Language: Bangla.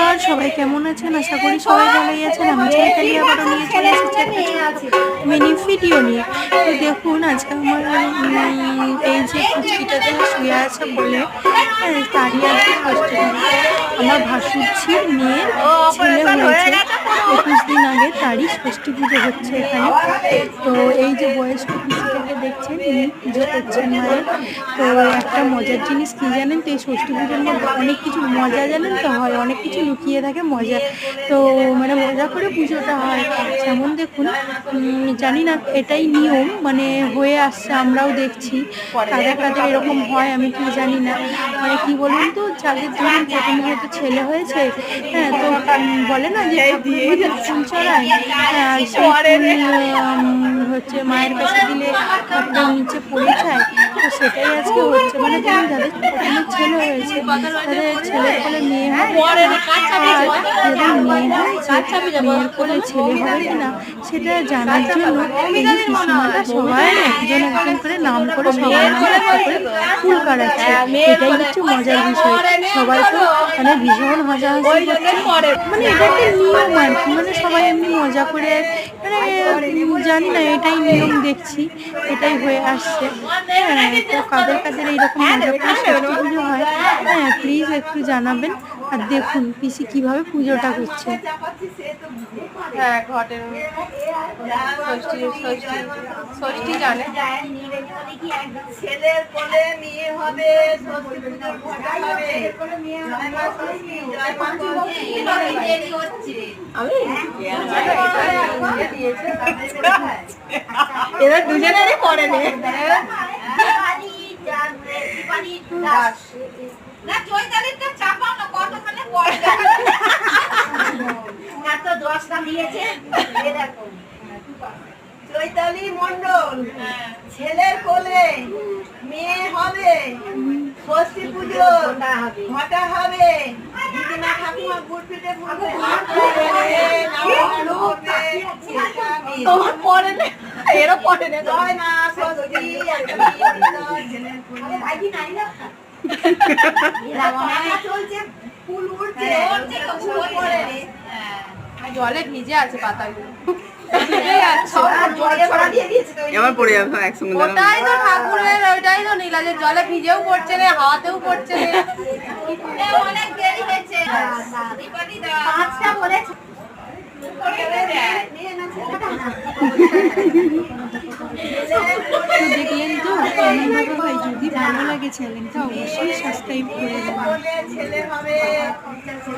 নমস্কার, সবাই কেমন আছেন? আশা করি সবাই ভালোই আছেন। আমি চৈতালি আবারও নিয়ে চলে এসেছি একটা মিনি ভিডিও নিয়ে। তো দেখুন আজকে আমার এই যে পুচকিটাতে শুয়ে আছে বলে তারই আজকে ষষ্ঠী পুজো। আমার ভাসুরঝির মেয়ের ছেলে হয়েছে 21 দিন আগে, তারই ষষ্ঠী পুজো হচ্ছে এখানে। তো এই যে বয়স্ক পিসিটাকে দেখছেন, ইনি পুজো করছেন মায়ের। তো একটা মজার জিনিস কি জানেন তো, এই ষষ্ঠী পুজোর মধ্যে অনেক কিছু মজা জানেন তো হয়, অনেক কিছু লুকিয়ে থাকে মজা। তো মানে মজা করে পুজোটা হয়। যেমন দেখুন, জানি না এটাই নিয়ম, মানে হয়ে আসছে, আমরাও দেখছি। কাদের কাদের এরকম হয় আমি ঠিক জানি না। মানে কি বলুন তো, যাদের ধরুন প্রথমে হয়তো ছেলে হয়েছে, হ্যাঁ, তো বলে না যে ঠাকুরের মাথায় ফুল চড়ায়, হ্যাঁ, সেই ফুল হচ্ছে মায়ের কাছে দিলে ঠাকুরের নিচে পড়ে যায়। তো সেটাই আজকে হচ্ছে, মানে ধরুন যাদের প্রথমে ছেলে হয়েছে তাদের ছেলের কোলে মেয়ে হবে, যাদের মেয়ে হয়েছে মেয়ের কোলে ছেলে হবে কিনা সেটা জানার জন্য এই যে পিসিমাটা সবাই একজন একজন করে নাম করে সবার নামে একটা করে ফুল কাটাচ্ছে। এটাই হচ্ছে মজার বিষয়। সবাই তো মানে ভীষণ হাসাহাসি করছে, মানে এটা একটা নিয়ম আর কি, মানে সবাই এমনি মজা করে, মানে জানি না এটাই নিয়ম দেখছি, এটাই হয়ে আসছে। হ্যাঁ, তো কাদের কাদের এইরকম মজা করে ষষ্ঠী পুজো হয়, হ্যাঁ প্লিজ একটু জানাবেন। আর দেখুন পিসি কিভাবে পুজোটা করছে। হ্যাঁ, ঘটের ষষ্ঠী ষষ্ঠী ষষ্ঠী জানে। ছেলের কোলে মেয়ে হবে, ষষ্ঠী পুজোর পূজা হবে। এরা দুজনেরই করে নে। চৈতালি মণ্ডল ছেলের কোলে মেয়ে হবে, ষষ্ঠী পুজো ঘটা হবে, দিদিমা ঠাকুমা গুড় পিঠে তোমার পরে নে, এরা পরে নে। জয় মা ষষ্ঠী চলছে, ফুল উঠছে, জলে ভিজে আছে পাতাগুলো। ওটাই তো ঠাকুরের, ওইটাই তো নীলাজের জলে ভিজেও পড়ছে না, হাওয়াতেও পড়ছে না। অনেক দেরি হয়েছে, পাঁচটা বলে দেখলেন তো কেমন ভাবে হয়। যদি ভালো লাগে চ্যানেলটা অবশ্যই সাবস্ক্রাইব করে দেবেন। ছেলে হবে।